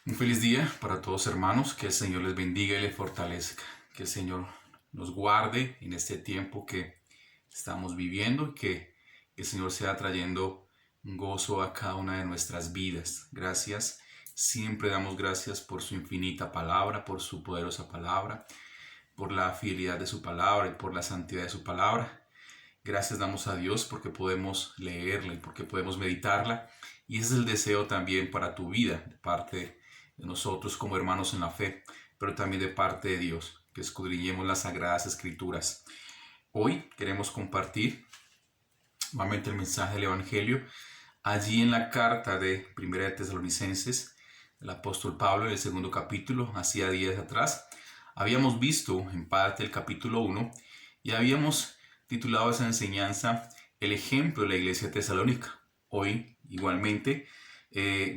Un feliz día para todos hermanos, que el Señor les bendiga y les fortalezca, que el Señor nos guarde en este tiempo que estamos viviendo y que el Señor sea trayendo un gozo a cada una de nuestras vidas. Gracias, siempre damos gracias por su infinita palabra, por su poderosa palabra, por la fidelidad de su palabra y por la santidad de su palabra. Gracias damos a Dios porque podemos leerla y porque podemos meditarla. Y ese es el deseo también para tu vida, de parte de nosotros como hermanos en la fe, pero también de parte de Dios, que escudriñemos las sagradas escrituras. Hoy queremos compartir nuevamente el mensaje del Evangelio. Allí en la carta de Primera de Tesalonicenses, el apóstol Pablo en el segundo capítulo, hacía días atrás, habíamos visto en parte el capítulo 1 y habíamos titulado esa enseñanza El ejemplo de la iglesia tesalónica. Hoy, igualmente,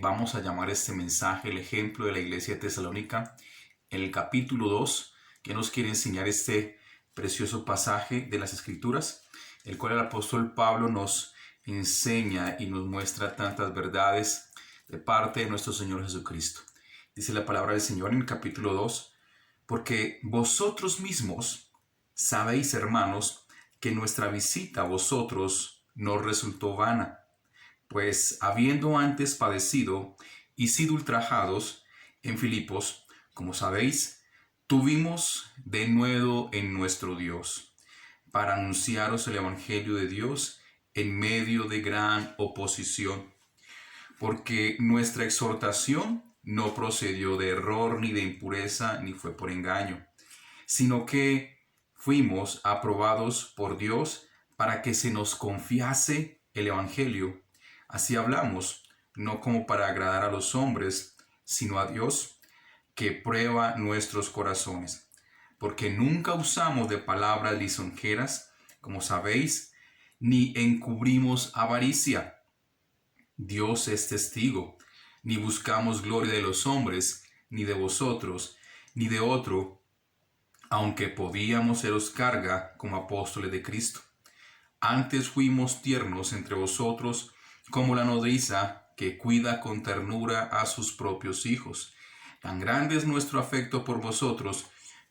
vamos a llamar este mensaje El ejemplo de la iglesia tesalónica en el capítulo 2, que nos quiere enseñar este precioso pasaje de las Escrituras, el cual el apóstol Pablo nos enseña y nos muestra tantas verdades de parte de nuestro Señor Jesucristo. Dice la palabra del Señor en el capítulo 2, porque vosotros mismos sabéis, hermanos, que nuestra visita a vosotros no resultó vana, pues habiendo antes padecido y sido ultrajados en Filipos, como sabéis, tuvimos de nuevo en nuestro Dios, para anunciaros el Evangelio de Dios en medio de gran oposición, porque nuestra exhortación no procedió de error ni de impureza, ni fue por engaño, sino que fuimos aprobados por Dios para que se nos confiase el Evangelio. Así hablamos, no como para agradar a los hombres, sino a Dios, que prueba nuestros corazones. Porque nunca usamos de palabras lisonjeras, como sabéis, ni encubrimos avaricia. Dios es testigo, ni buscamos gloria de los hombres, ni de vosotros, ni de otro, aunque podíamos seros carga como apóstoles de Cristo. Antes fuimos tiernos entre vosotros como la nodriza que cuida con ternura a sus propios hijos. Tan grande es nuestro afecto por vosotros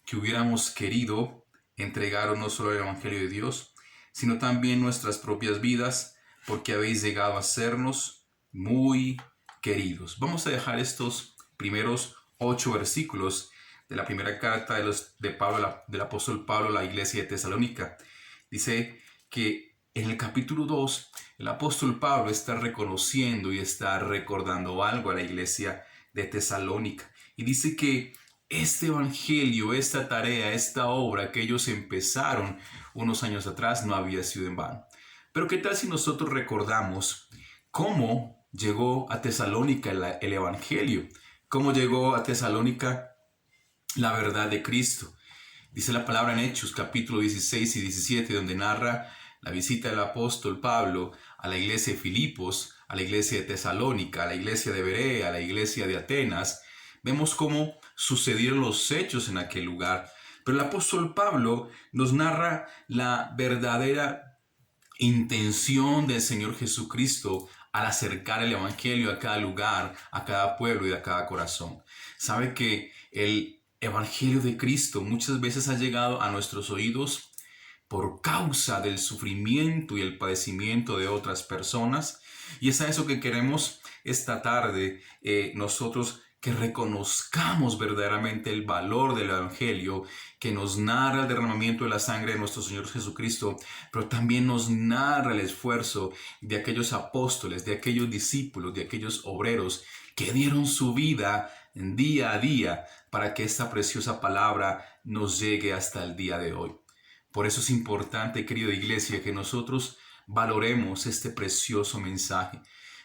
que hubiéramos querido entregaros no solo el Evangelio de Dios, sino también nuestras propias vidas, porque habéis llegado a sernos muy queridos. Vamos a dejar estos primeros 8 versículos de la primera carta de Pablo, del apóstol Pablo a la iglesia de Tesalónica. Dice que en el capítulo 2 el apóstol Pablo está reconociendo y está recordando algo a la iglesia de Tesalónica. Y dice que este evangelio, esta tarea, esta obra que ellos empezaron unos años atrás no había sido en vano. Pero ¿qué tal si nosotros recordamos cómo llegó a Tesalónica el evangelio? ¿Cómo llegó a Tesalónica la verdad de Cristo? Dice la palabra en Hechos capítulo 16 y 17, donde narra la visita del apóstol Pablo a la iglesia de Filipos, a la iglesia de Tesalónica, a la iglesia de Berea, a la iglesia de Atenas. Vemos cómo sucedieron los hechos en aquel lugar. Pero el apóstol Pablo nos narra la verdadera intención del Señor Jesucristo al acercar el evangelio a cada lugar, a cada pueblo y a cada corazón. Sabe que el evangelio de Cristo muchas veces ha llegado a nuestros oídos por causa del sufrimiento y el padecimiento de otras personas. Y es a eso que queremos esta tarde, nosotros que reconozcamos verdaderamente el valor del evangelio, que nos narra el derramamiento de la sangre de nuestro Señor Jesucristo, pero también nos narra el esfuerzo de aquellos apóstoles, de aquellos discípulos, de aquellos obreros que dieron su vida día a día para que esta preciosa palabra nos llegue hasta el día de hoy. Por eso es importante, querida iglesia, que nosotros valoremos este precioso mensaje.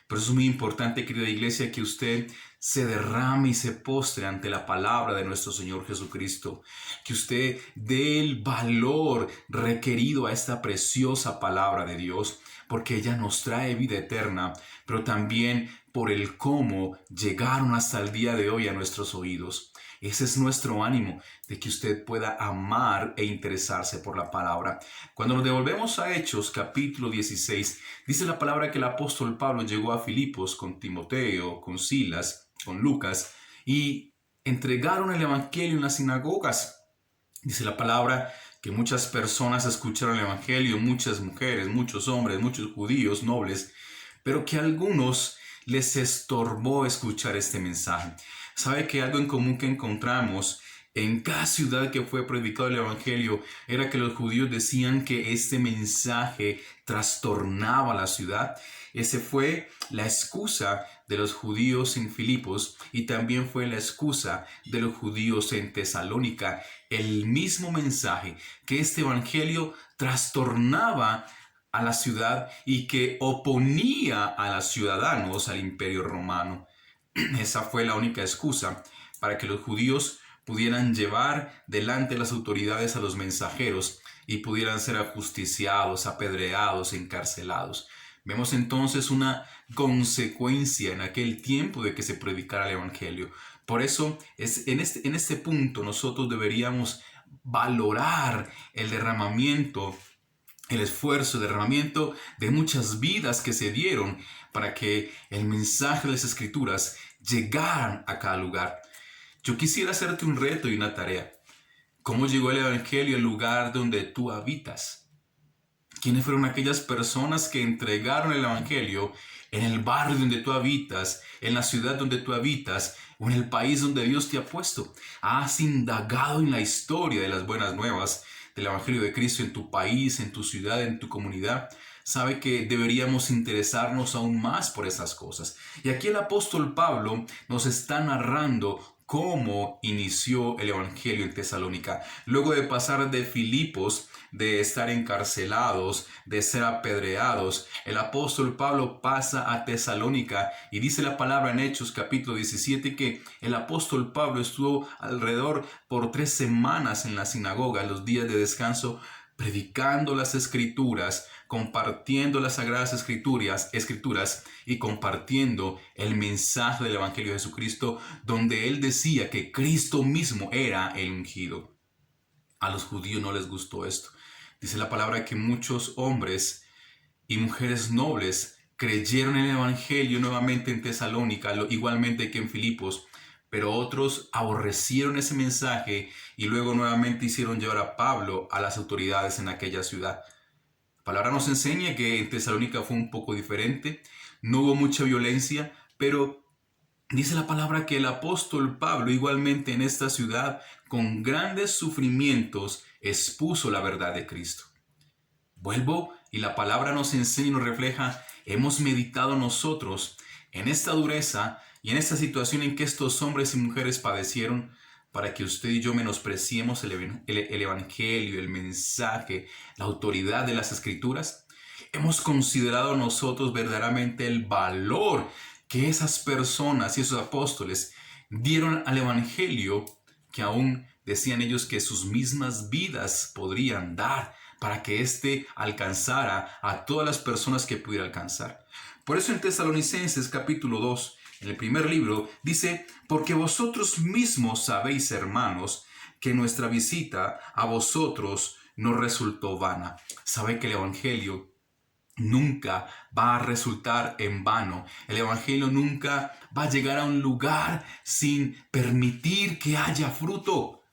Por eso es muy importante, querida iglesia, que usted se derrame y se postre ante la palabra de nuestro Señor Jesucristo. Que usted dé el valor requerido a esta preciosa palabra de Dios, porque ella nos trae vida eterna, pero también por el cómo llegaron hasta el día de hoy a nuestros oídos. Ese es nuestro ánimo, de que usted pueda amar e interesarse por la palabra. Cuando nos devolvemos a Hechos capítulo 16, dice la palabra que el apóstol Pablo llegó a Filipos con Timoteo, con Silas, con Lucas, y entregaron el evangelio en las sinagogas. Dice la palabra que muchas personas escucharon el evangelio, muchas mujeres, muchos hombres, muchos judíos nobles, pero que a algunos les estorbó escuchar este mensaje. ¿Sabe que algo en común que encontramos en cada ciudad que fue predicado el evangelio era que los judíos decían que este mensaje trastornaba la ciudad? Esa fue la excusa de los judíos en Filipos y también fue la excusa de los judíos en Tesalónica. El mismo mensaje, que este evangelio trastornaba a la ciudad y que oponía a los ciudadanos al imperio romano. Esa fue la única excusa para que los judíos pudieran llevar delante de las autoridades a los mensajeros y pudieran ser ajusticiados, apedreados, encarcelados. Vemos entonces una consecuencia en aquel tiempo de que se predicara el evangelio. Por eso en este punto nosotros deberíamos valorar el derramamiento, el esfuerzo, el derramamiento de muchas vidas que se dieron para que el mensaje de las Escrituras llegaran a cada lugar. Yo quisiera hacerte un reto y una tarea. ¿Cómo llegó el evangelio al lugar donde tú habitas? ¿Quiénes fueron aquellas personas que entregaron el evangelio en el barrio donde tú habitas, en la ciudad donde tú habitas o en el país donde Dios te ha puesto? ¿Has indagado en la historia de las buenas nuevas del evangelio de Cristo en tu país, en tu ciudad, en tu comunidad? Sabe que deberíamos interesarnos aún más por esas cosas. Y aquí el apóstol Pablo nos está narrando cómo inició el evangelio en Tesalónica. Luego de pasar de Filipos, de estar encarcelados, de ser apedreados, el apóstol Pablo pasa a Tesalónica y dice la palabra en Hechos capítulo 17 que el apóstol Pablo estuvo alrededor por 3 semanas en la sinagoga, los días de descanso, predicando las escrituras, compartiendo las sagradas escrituras y compartiendo el mensaje del evangelio de Jesucristo, donde él decía que Cristo mismo era el ungido. A los judíos no les gustó esto. Dice la palabra que muchos hombres y mujeres nobles creyeron en el evangelio nuevamente en Tesalónica, igualmente que en Filipos, pero otros aborrecieron ese mensaje y luego nuevamente hicieron llevar a Pablo a las autoridades en aquella ciudad. La palabra nos enseña que en Tesalónica fue un poco diferente, no hubo mucha violencia, pero dice la palabra que el apóstol Pablo igualmente en esta ciudad, con grandes sufrimientos, expuso la verdad de Cristo. Vuelvo y la palabra nos enseña y nos refleja, hemos meditado nosotros en esta dureza y en esta situación en que estos hombres y mujeres padecieron, para que usted y yo menospreciemos el evangelio, el mensaje, la autoridad de las escrituras. Hemos considerado nosotros verdaderamente el valor que esas personas y esos apóstoles dieron al evangelio, que aún decían ellos que sus mismas vidas podrían dar para que éste alcanzara a todas las personas que pudiera alcanzar. Por eso en Tesalonicenses capítulo 2, en el primer libro, dice, porque vosotros mismos sabéis, hermanos, que nuestra visita a vosotros no resultó vana. Sabe que el evangelio nunca va a resultar en vano. El evangelio nunca va a llegar a un lugar sin permitir que haya fruto,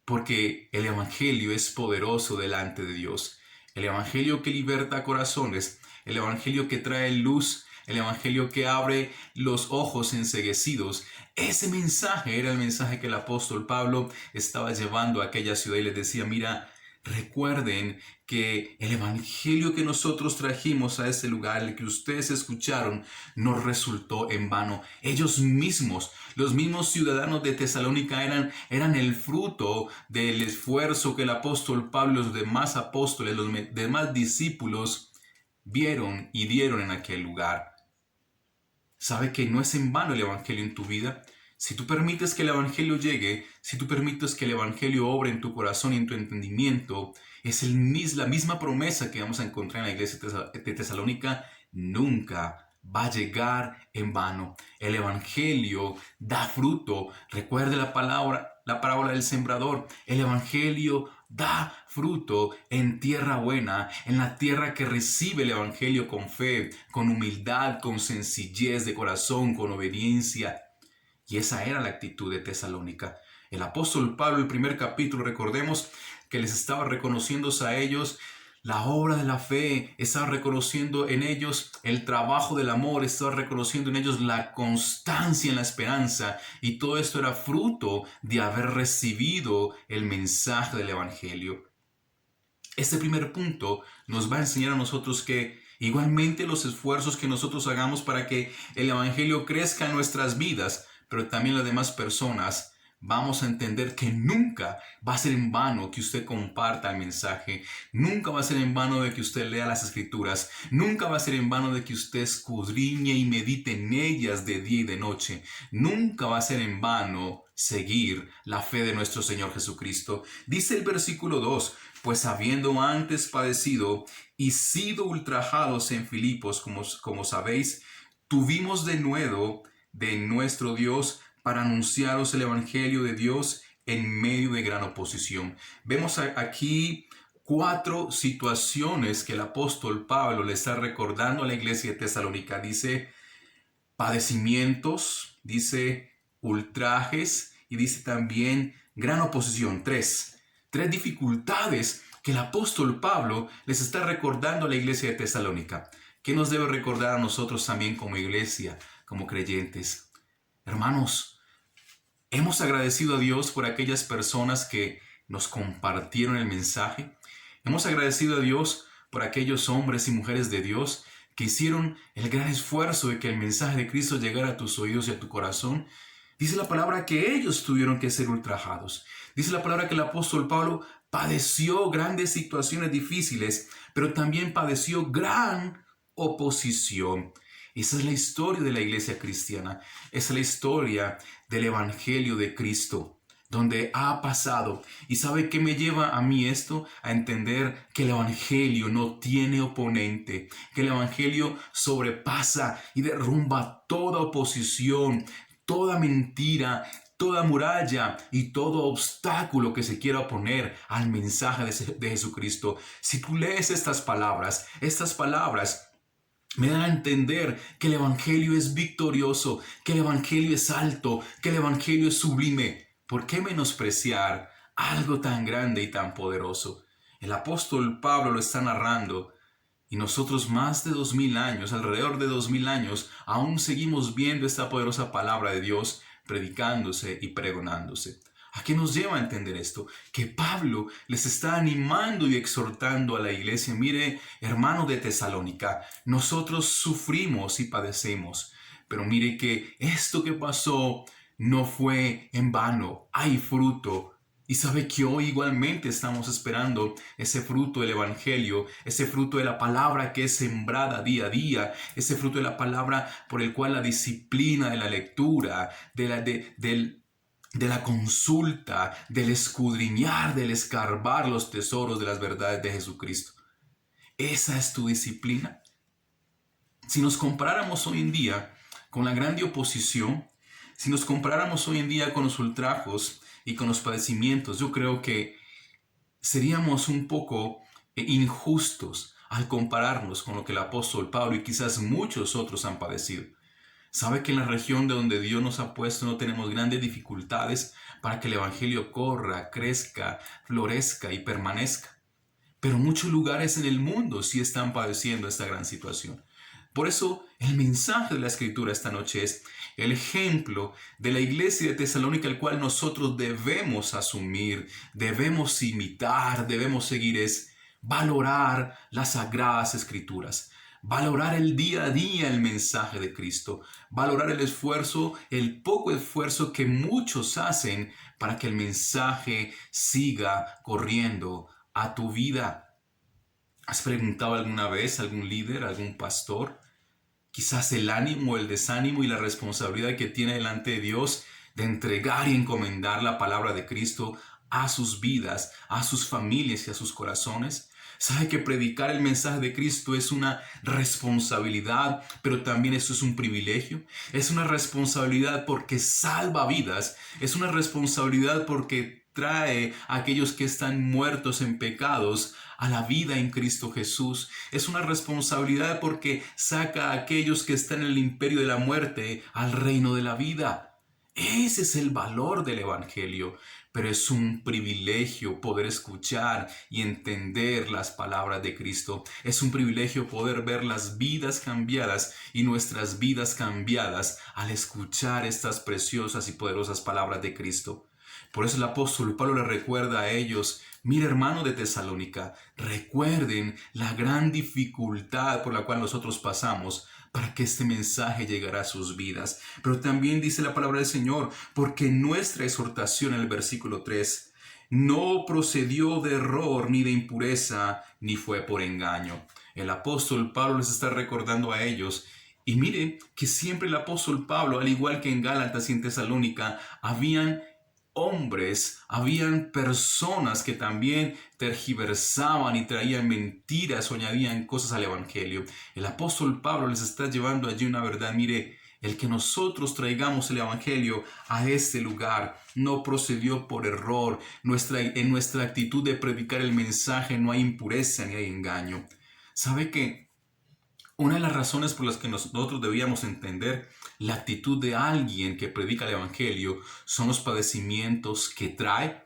porque el evangelio es poderoso delante de Dios. El evangelio que liberta corazones, el evangelio que trae luz, el evangelio que abre los ojos enceguecidos. Ese mensaje era el mensaje que el apóstol Pablo estaba llevando a aquella ciudad y les decía, mira, recuerden que el evangelio que nosotros trajimos a ese lugar, el que ustedes escucharon, no resultó en vano. Ellos mismos, los mismos ciudadanos de Tesalónica eran el fruto del esfuerzo que el apóstol Pablo y los demás apóstoles, los demás discípulos vieron y dieron en aquel lugar. ¿Sabe que no es en vano el evangelio en tu vida? Si tú permites que el evangelio llegue, si tú permites que el evangelio obre en tu corazón y en tu entendimiento, es la misma promesa que vamos a encontrar en la iglesia de Tesalónica, nunca va a llegar en vano. El evangelio da fruto. Recuerde la parábola del sembrador. El evangelio da fruto en tierra buena, en la tierra que recibe el evangelio con fe, con humildad, con sencillez de corazón, con obediencia. Y esa era la actitud de Tesalónica. El apóstol Pablo, el primer capítulo, recordemos que les estaba reconociendo a ellos la obra de la fe, estaba reconociendo en ellos el trabajo del amor, estaba reconociendo en ellos la constancia en la esperanza, y todo esto era fruto de haber recibido el mensaje del Evangelio. Este primer punto nos va a enseñar a nosotros que igualmente los esfuerzos que nosotros hagamos para que el Evangelio crezca en nuestras vidas, pero también las demás personas, vamos a entender que nunca va a ser en vano que usted comparta el mensaje, nunca va a ser en vano de que usted lea las Escrituras, nunca va a ser en vano de que usted escudriñe y medite en ellas de día y de noche, nunca va a ser en vano seguir la fe de nuestro Señor Jesucristo. Dice el versículo 2, pues habiendo antes padecido y sido ultrajados en Filipos, como sabéis, tuvimos de nuevo de nuestro Dios para anunciaros el Evangelio de Dios en medio de gran oposición. Vemos aquí 4 situaciones que el apóstol Pablo le está recordando a la iglesia de Tesalónica. Dice padecimientos, dice ultrajes y dice también gran oposición. Tres dificultades que el apóstol Pablo les está recordando a la iglesia de Tesalónica. ¿Qué nos debe recordar a nosotros también como iglesia, como creyentes? Hermanos, hemos agradecido a Dios por aquellas personas que nos compartieron el mensaje. Hemos agradecido a Dios por aquellos hombres y mujeres de Dios que hicieron el gran esfuerzo de que el mensaje de Cristo llegara a tus oídos y a tu corazón. Dice la palabra que ellos tuvieron que ser ultrajados. Dice la palabra que el apóstol Pablo padeció grandes situaciones difíciles, pero también padeció gran oposición. Esa es la historia de la iglesia cristiana. Esa es la historia del Evangelio de Cristo, donde ha pasado. ¿Y sabe qué me lleva a mí esto? A entender que el Evangelio no tiene oponente, que el Evangelio sobrepasa y derrumba toda oposición, toda mentira, toda muralla y todo obstáculo que se quiera oponer al mensaje de Jesucristo. Si tú lees estas palabras me dan a entender que el Evangelio es victorioso, que el Evangelio es alto, que el Evangelio es sublime. ¿Por qué menospreciar algo tan grande y tan poderoso? El apóstol Pablo lo está narrando y nosotros más de 2000 años, alrededor de 2000 años, aún seguimos viendo esta poderosa palabra de Dios predicándose y pregonándose. ¿A qué nos lleva a entender esto? Que Pablo les está animando y exhortando a la iglesia. Mire, hermano de Tesalónica, nosotros sufrimos y padecemos, pero mire que esto que pasó no fue en vano. Hay fruto. Y sabe que hoy igualmente estamos esperando ese fruto del Evangelio, ese fruto de la palabra que es sembrada día a día, ese fruto de la palabra por el cual la disciplina de la lectura, de la consulta, del escudriñar, del escarbar los tesoros de las verdades de Jesucristo. ¿Esa es tu disciplina? Si nos comparáramos hoy en día con la grande oposición, si nos comparáramos hoy en día con los ultrajos y con los padecimientos, yo creo que seríamos un poco injustos al compararnos con lo que el apóstol Pablo y quizás muchos otros han padecido. ¿Sabe que en la región de donde Dios nos ha puesto no tenemos grandes dificultades para que el Evangelio corra, crezca, florezca y permanezca? Pero muchos lugares en el mundo sí están padeciendo esta gran situación. Por eso el mensaje de la Escritura esta noche es el ejemplo de la iglesia de Tesalónica, el cual nosotros debemos asumir, debemos imitar, debemos seguir, es valorar las sagradas Escrituras. Valorar el día a día el mensaje de Cristo. Valorar el esfuerzo, el poco esfuerzo que muchos hacen para que el mensaje siga corriendo a tu vida. ¿Has preguntado alguna vez a algún líder, a algún pastor? Quizás el ánimo, el desánimo y la responsabilidad que tiene delante de Dios de entregar y encomendar la palabra de Cristo a sus vidas, a sus familias y a sus corazones. ¿Sabe que predicar el mensaje de Cristo es una responsabilidad, pero también eso es un privilegio? Es una responsabilidad porque salva vidas, es una responsabilidad porque trae a aquellos que están muertos en pecados a la vida en Cristo Jesús. Es una responsabilidad porque saca a aquellos que están en el imperio de la muerte al reino de la vida. Ese es el valor del Evangelio, pero es un privilegio poder escuchar y entender las palabras de Cristo. Es un privilegio poder ver las vidas cambiadas y nuestras vidas cambiadas al escuchar estas preciosas y poderosas palabras de Cristo. Por eso el apóstol Pablo le recuerda a ellos: mira, hermano de Tesalónica, recuerden la gran dificultad por la cual nosotros pasamos para que este mensaje llegara a sus vidas. Pero también dice la palabra del Señor, porque nuestra exhortación en el versículo 3 no procedió de error ni de impureza, ni fue por engaño. El apóstol Pablo les está recordando a ellos. Y mire que siempre el apóstol Pablo, al igual que en Gálatas y en Tesalónica, habían hombres, habían personas que también tergiversaban y traían mentiras o añadían cosas al Evangelio. El apóstol Pablo les está llevando allí una verdad. Mire, el que nosotros traigamos el Evangelio a este lugar no procedió por error. En nuestra actitud de predicar el mensaje no hay impureza ni hay engaño. ¿Sabe qué? Una de las razones por las que nosotros debíamos entender la actitud de alguien que predica el Evangelio son los padecimientos que trae.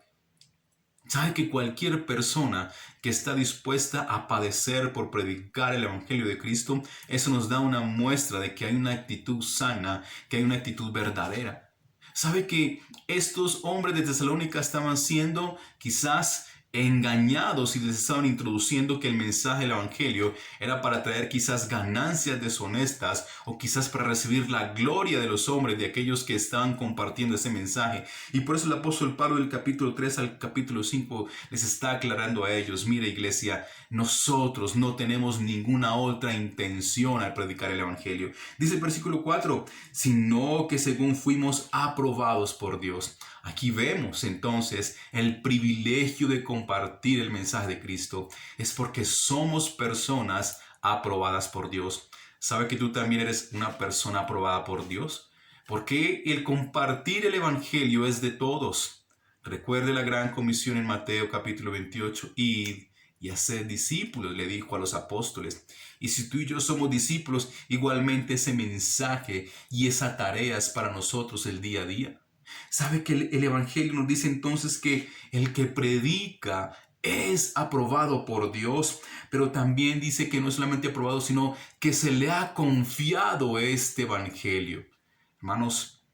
Sabe que cualquier persona que está dispuesta a padecer por predicar el Evangelio de Cristo, eso nos da una muestra de que hay una actitud sana, que hay una actitud verdadera. Sabe que estos hombres de Tesalónica estaban siendo quizás engañados y les estaban introduciendo que el mensaje del Evangelio era para traer quizás ganancias deshonestas o quizás para recibir la gloria de los hombres, de aquellos que estaban compartiendo ese mensaje. Y por eso el apóstol Pablo del capítulo 3 al capítulo 5 les está aclarando a ellos: mire, iglesia, nosotros no tenemos ninguna otra intención al predicar el Evangelio. Dice el versículo 4, sino que según fuimos aprobados por Dios. Aquí vemos entonces el privilegio de compartir el mensaje de Cristo. Es porque somos personas aprobadas por Dios. ¿Sabe que tú también eres una persona aprobada por Dios? Porque el compartir el Evangelio es de todos. Recuerde la gran comisión en Mateo capítulo 28. Id y haced discípulos, le dijo a los apóstoles. Y si tú y yo somos discípulos, igualmente ese mensaje y esa tarea es para nosotros el día a día. ¿Sabe que el Evangelio nos dice entonces que el que predica es aprobado por Dios? Pero también dice que no es solamente aprobado, sino que se le ha confiado este Evangelio. Hermanos,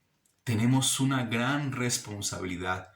tenemos una gran responsabilidad.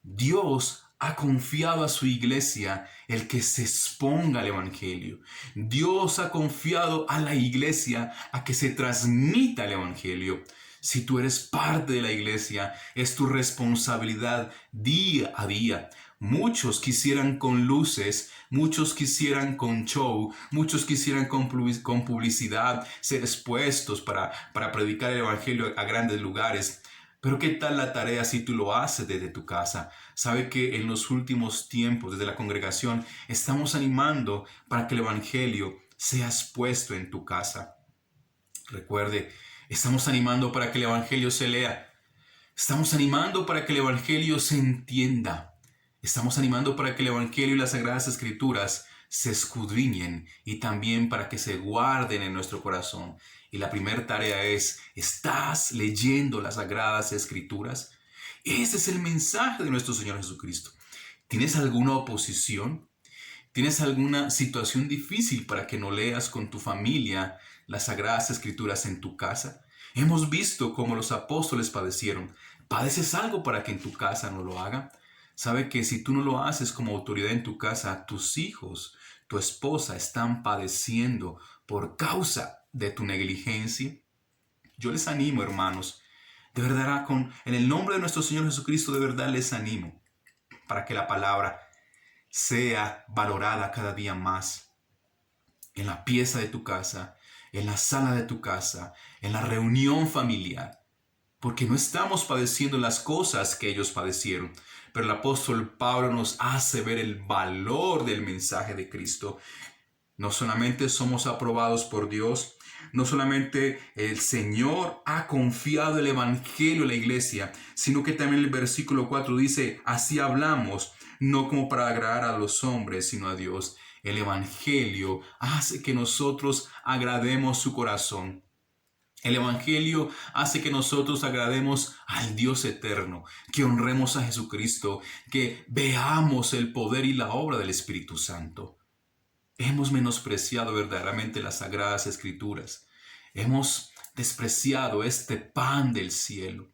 Dios ha confiado a su iglesia el que se exponga al Evangelio. Dios ha confiado a la iglesia a que se transmita el Evangelio. Si tú eres parte de la iglesia, es tu responsabilidad día a día. Muchos quisieran con luces, muchos quisieran con show, muchos quisieran con publicidad ser expuestos para predicar el Evangelio a grandes lugares. Pero ¿qué tal la tarea si tú lo haces desde tu casa? Sabe que en los últimos tiempos, desde la congregación, estamos animando para que el Evangelio sea expuesto en tu casa. Recuerde, estamos animando para que el Evangelio se lea. Estamos animando para que el Evangelio se entienda. Estamos animando para que el Evangelio y las Sagradas Escrituras se escudriñen y también para que se guarden en nuestro corazón. Y la primera tarea es: ¿estás leyendo las Sagradas Escrituras? Ese es el mensaje de nuestro Señor Jesucristo. ¿Tienes alguna oposición? ¿Tienes alguna situación difícil para que no leas con tu familia las Sagradas Escrituras en tu casa? Hemos visto cómo los apóstoles padecieron. ¿Padeces algo para que en tu casa no lo haga? Sabe que si tú no lo haces como autoridad en tu casa, tus hijos, tu esposa están padeciendo por causa de tu negligencia. Yo les animo, hermanos, de verdad, en el nombre de nuestro Señor Jesucristo, de verdad les animo para que la palabra sea valorada cada día más en la pieza de tu casa, en la sala de tu casa, en la reunión familiar, porque no estamos padeciendo las cosas que ellos padecieron. Pero el apóstol Pablo nos hace ver el valor del mensaje de Cristo. No solamente somos aprobados por Dios, no solamente el Señor ha confiado el Evangelio a la iglesia, sino que también el versículo 4 dice: así hablamos, no como para agradar a los hombres, sino a Dios. El Evangelio hace que nosotros agrademos su corazón. El Evangelio hace que nosotros agrademos al Dios eterno, que honremos a Jesucristo, que veamos el poder y la obra del Espíritu Santo. Hemos menospreciado verdaderamente las sagradas escrituras. Hemos despreciado este pan del cielo.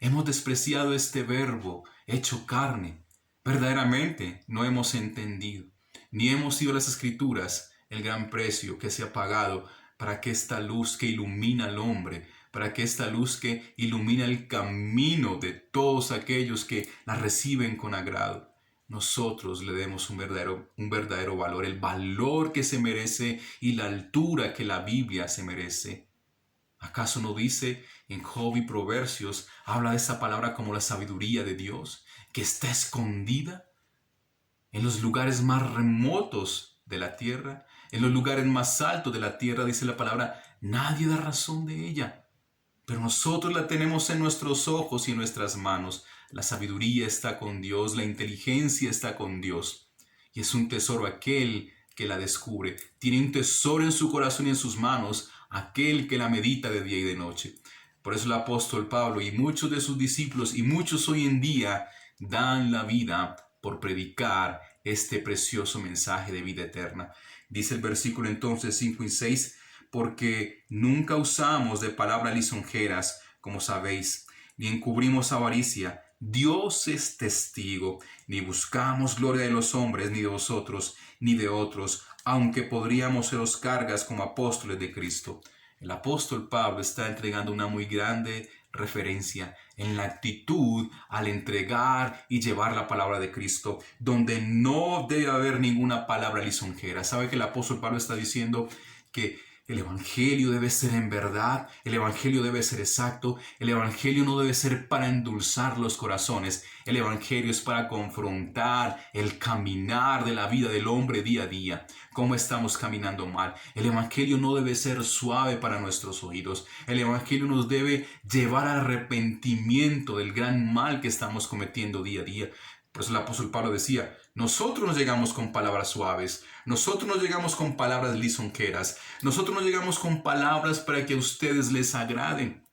Hemos despreciado este verbo hecho carne. Verdaderamente no hemos entendido, ni hemos ido a las escrituras el gran precio que se ha pagado para que esta luz que ilumina al hombre, para que esta luz que ilumina el camino de todos aquellos que la reciben con agrado, nosotros le demos un verdadero valor, el valor que se merece y la altura que la Biblia se merece. ¿Acaso no dice en Job y Proverbios, habla de esa palabra como la sabiduría de Dios, que está escondida en los lugares más remotos de la tierra, en los lugares más altos de la tierra? Dice la palabra, nadie da razón de ella, pero nosotros la tenemos en nuestros ojos y en nuestras manos. La sabiduría está con Dios, la inteligencia está con Dios, y es un tesoro aquel que la descubre. Tiene un tesoro en su corazón y en sus manos aquel que la medita de día y de noche. Por eso el apóstol Pablo y muchos de sus discípulos y muchos hoy en día dan la vida por predicar este precioso mensaje de vida eterna. Dice el versículo entonces 5 y 6, porque nunca usamos de palabras lisonjeras, como sabéis, ni encubrimos avaricia. Dios es testigo, ni buscamos gloria de los hombres, ni de vosotros, ni de otros, aunque podríamos seros cargas como apóstoles de Cristo. El apóstol Pablo está entregando una muy grande referencia en la actitud al entregar y llevar la palabra de Cristo, donde no debe haber ninguna palabra lisonjera. ¿Sabe que el apóstol Pablo está diciendo que el evangelio debe ser en verdad, el evangelio debe ser exacto, el evangelio no debe ser para endulzar los corazones, el evangelio es para confrontar el caminar de la vida del hombre día a día, cómo estamos caminando mal? El evangelio no debe ser suave para nuestros oídos, el evangelio nos debe llevar al arrepentimiento del gran mal que estamos cometiendo día a día. Por eso el apóstol Pablo decía, nosotros no llegamos con palabras suaves, nosotros no llegamos con palabras lisonjeras, nosotros no llegamos con palabras para que a ustedes les agraden.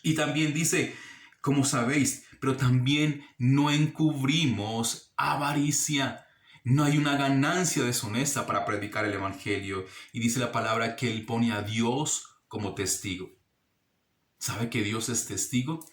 Y también dice, como sabéis, pero también no encubrimos avaricia. No hay una ganancia deshonesta para predicar el evangelio. Y dice la palabra que él pone a Dios como testigo. ¿Sabe que Dios es testigo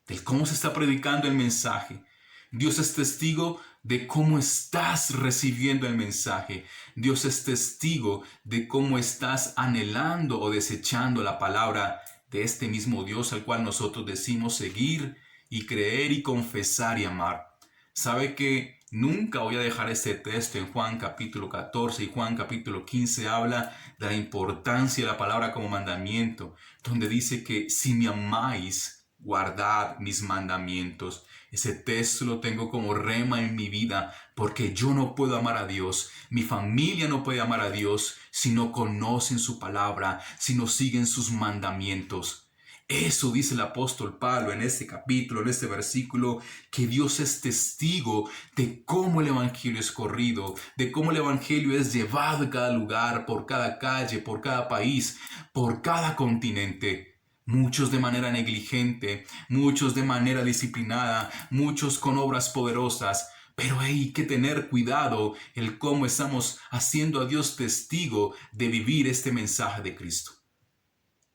de cómo se está predicando el mensaje? Dios es testigo de cómo estás recibiendo el mensaje. Dios es testigo de cómo estás anhelando o desechando la palabra de este mismo Dios al cual nosotros decimos seguir y creer y confesar y amar. Sabe que nunca voy a dejar este texto en Juan capítulo 14 y Juan capítulo 15 habla de la importancia de la palabra como mandamiento, donde dice que si me amáis, guardad mis mandamientos. Ese texto lo tengo como rema en mi vida porque yo no puedo amar a Dios, mi familia no puede amar a Dios si no conocen su palabra, si no siguen sus mandamientos. Eso dice el apóstol Pablo en este capítulo, en este versículo, que Dios es testigo de cómo el evangelio es corrido, de cómo el evangelio es llevado en cada lugar, por cada calle, por cada país, por cada continente. Muchos de manera negligente, muchos de manera disciplinada, muchos con obras poderosas. Pero hay que tener cuidado el cómo estamos haciendo a Dios testigo de vivir este mensaje de Cristo,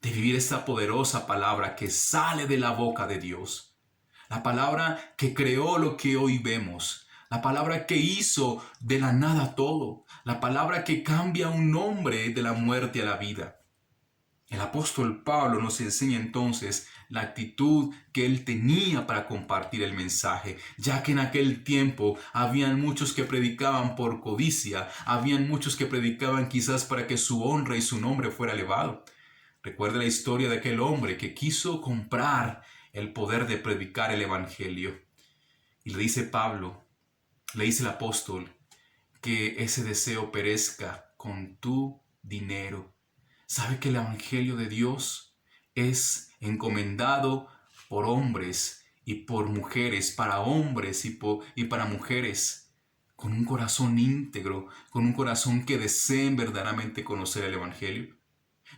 de vivir esta poderosa palabra que sale de la boca de Dios. La palabra que creó lo que hoy vemos. La palabra que hizo de la nada todo. La palabra que cambia a un hombre de la muerte a la vida. El apóstol Pablo nos enseña entonces la actitud que él tenía para compartir el mensaje, ya que en aquel tiempo habían muchos que predicaban por codicia, habían muchos que predicaban quizás para que su honra y su nombre fuera elevado. Recuerda la historia de aquel hombre que quiso comprar el poder de predicar el evangelio. Y le dice Pablo, le dice el apóstol, que ese deseo perezca con tu dinero. ¿Sabe que el evangelio de Dios es encomendado por hombres y por mujeres, para hombres y para mujeres, con un corazón íntegro, con un corazón que deseen verdaderamente conocer el evangelio?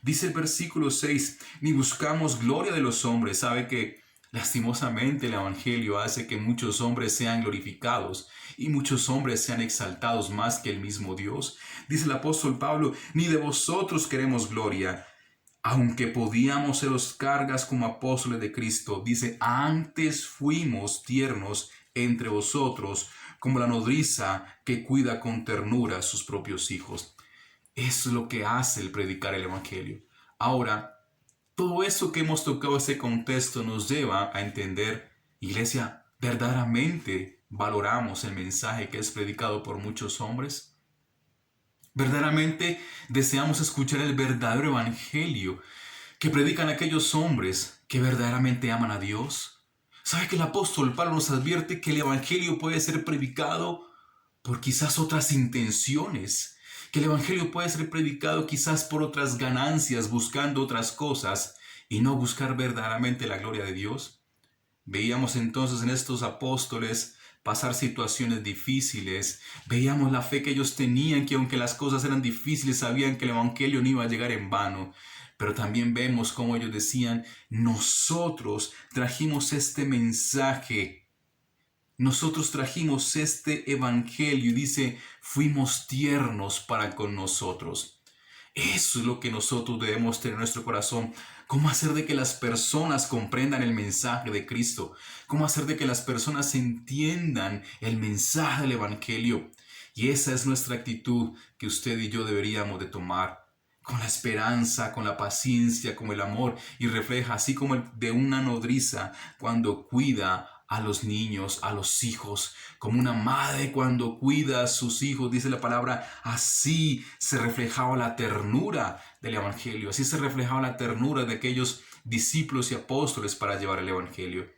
Dice el versículo 6, ni buscamos gloria de los hombres. Sabe que lastimosamente el Evangelio hace que muchos hombres sean glorificados y muchos hombres sean exaltados más que el mismo Dios. Dice el apóstol Pablo, ni de vosotros queremos gloria, aunque podíamos seros cargas como apóstoles de Cristo. Dice, antes fuimos tiernos entre vosotros, como la nodriza que cuida con ternura a sus propios hijos. Eso es lo que hace el predicar el Evangelio. Ahora, todo eso que hemos tocado, ese contexto, nos lleva a entender, iglesia, ¿verdaderamente valoramos el mensaje que es predicado por muchos hombres? ¿Verdaderamente deseamos escuchar el verdadero evangelio que predican aquellos hombres que verdaderamente aman a Dios? ¿Sabe que el apóstol Pablo nos advierte que el evangelio puede ser predicado por quizás otras intenciones? Que el evangelio puede ser predicado quizás por otras ganancias, buscando otras cosas y no buscar verdaderamente la gloria de Dios. Veíamos entonces en estos apóstoles pasar situaciones difíciles. Veíamos la fe que ellos tenían, que aunque las cosas eran difíciles, sabían que el evangelio no iba a llegar en vano. Pero también vemos cómo ellos decían, nosotros trajimos este mensaje. Nosotros trajimos este evangelio, y dice, fuimos tiernos para con nosotros. Eso es lo que nosotros debemos tener en nuestro corazón. ¿Cómo hacer de que las personas comprendan el mensaje de Cristo? ¿Cómo hacer de que las personas entiendan el mensaje del evangelio? Y esa es nuestra actitud que usted y yo deberíamos de tomar. Con la esperanza, con la paciencia, con el amor, y refleja así como el de una nodriza cuando cuida a los niños, a los hijos, como una madre cuando cuida a sus hijos, dice la palabra, así se reflejaba la ternura del evangelio, así se reflejaba la ternura de aquellos discípulos y apóstoles para llevar el evangelio.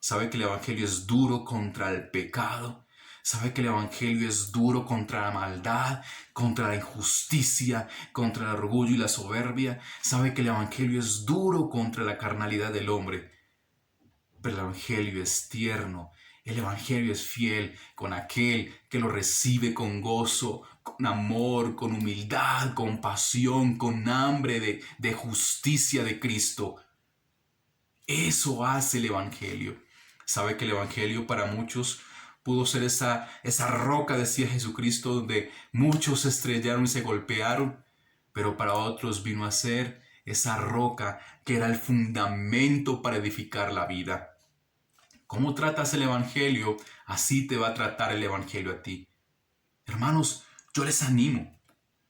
¿Sabe que el evangelio es duro contra el pecado? ¿Sabe que el evangelio es duro contra la maldad, contra la injusticia, contra el orgullo y la soberbia? ¿Sabe que el evangelio es duro contra la carnalidad del hombre? Pero el evangelio es tierno, el evangelio es fiel con aquel que lo recibe con gozo, con amor, con humildad, con pasión, con hambre de justicia de Cristo. Eso hace el evangelio. ¿Sabe que el evangelio para muchos pudo ser esa roca, decía Jesucristo, donde muchos se estrellaron y se golpearon? Pero para otros vino a ser esa roca que era el fundamento para edificar la vida. ¿Cómo tratas el evangelio? Así te va a tratar el evangelio a ti. Hermanos, yo les animo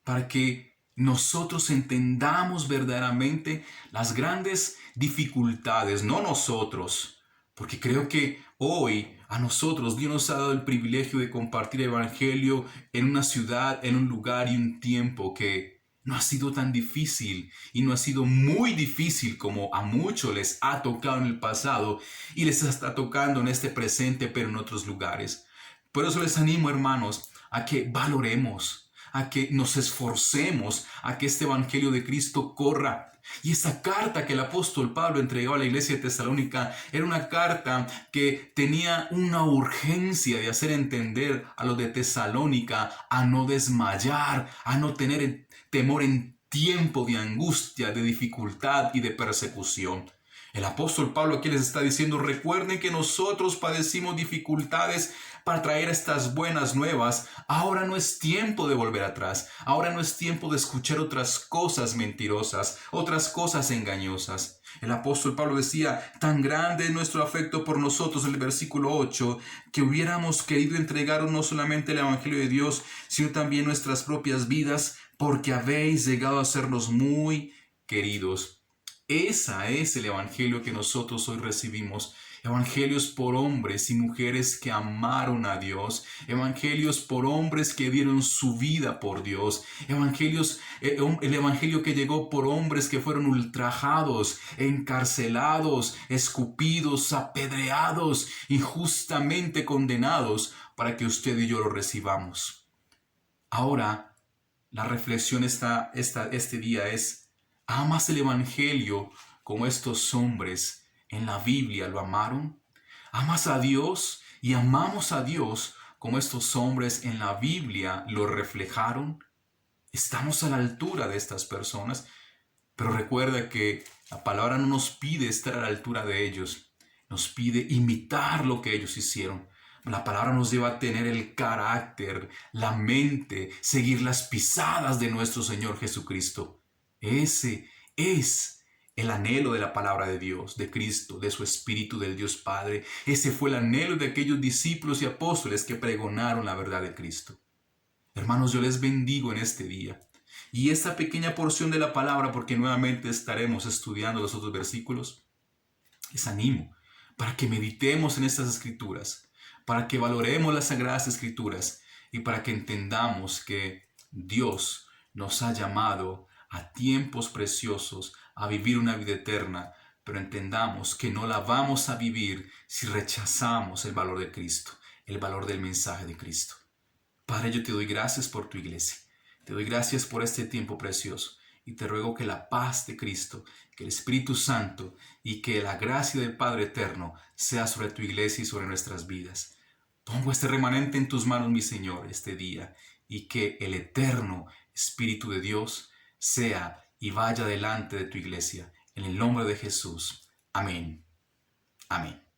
para que nosotros entendamos verdaderamente las grandes dificultades, no nosotros, porque creo que hoy a nosotros Dios nos ha dado el privilegio de compartir el evangelio en una ciudad, en un lugar y un tiempo que no ha sido tan difícil y no ha sido muy difícil como a muchos les ha tocado en el pasado y les está tocando en este presente, pero en otros lugares. Por eso les animo, hermanos, a que valoremos, a que nos esforcemos, a que este evangelio de Cristo corra. Y esa carta que el apóstol Pablo entregó a la iglesia de Tesalónica era una carta que tenía una urgencia de hacer entender a los de Tesalónica a no desmayar, a no tener temor en tiempo de angustia, de dificultad y de persecución. El apóstol Pablo aquí les está diciendo, recuerden que nosotros padecimos dificultades para traer estas buenas nuevas. Ahora no es tiempo de volver atrás. Ahora no es tiempo de escuchar otras cosas mentirosas, otras cosas engañosas. El apóstol Pablo decía, tan grande es nuestro afecto por nosotros, en el versículo 8, que hubiéramos querido entregaros no solamente el evangelio de Dios, sino también nuestras propias vidas, porque habéis llegado a sernos muy queridos. Ese es el evangelio que nosotros hoy recibimos. Evangelios por hombres y mujeres que amaron a Dios. Evangelios por hombres que dieron su vida por Dios. El evangelio que llegó por hombres que fueron ultrajados, encarcelados, escupidos, apedreados, injustamente condenados, para que usted y yo lo recibamos. Ahora, la reflexión este día es, ¿amas el evangelio como estos hombres en la Biblia lo amaron? ¿Amas a Dios y amamos a Dios como estos hombres en la Biblia lo reflejaron? ¿Estamos a la altura de estas personas? Pero recuerda que la palabra no nos pide estar a la altura de ellos, nos pide imitar lo que ellos hicieron. La palabra nos lleva a tener el carácter, la mente, seguir las pisadas de nuestro Señor Jesucristo. Ese es el anhelo de la palabra de Dios, de Cristo, de su Espíritu, del Dios Padre. Ese fue el anhelo de aquellos discípulos y apóstoles que pregonaron la verdad de Cristo. Hermanos, yo les bendigo en este día. Y esta pequeña porción de la palabra, porque nuevamente estaremos estudiando los otros versículos, les animo para que meditemos en estas escrituras, para que valoremos las sagradas escrituras y para que entendamos que Dios nos ha llamado a tiempos preciosos, a vivir una vida eterna, pero entendamos que no la vamos a vivir si rechazamos el valor de Cristo, el valor del mensaje de Cristo. Padre, yo te doy gracias por tu iglesia. Te doy gracias por este tiempo precioso y te ruego que la paz de Cristo, que el Espíritu Santo y que la gracia del Padre Eterno sea sobre tu iglesia y sobre nuestras vidas. Pongo este remanente en tus manos, mi Señor, este día, y que el eterno Espíritu de Dios sea y vaya delante de tu iglesia. En el nombre de Jesús. Amén. Amén.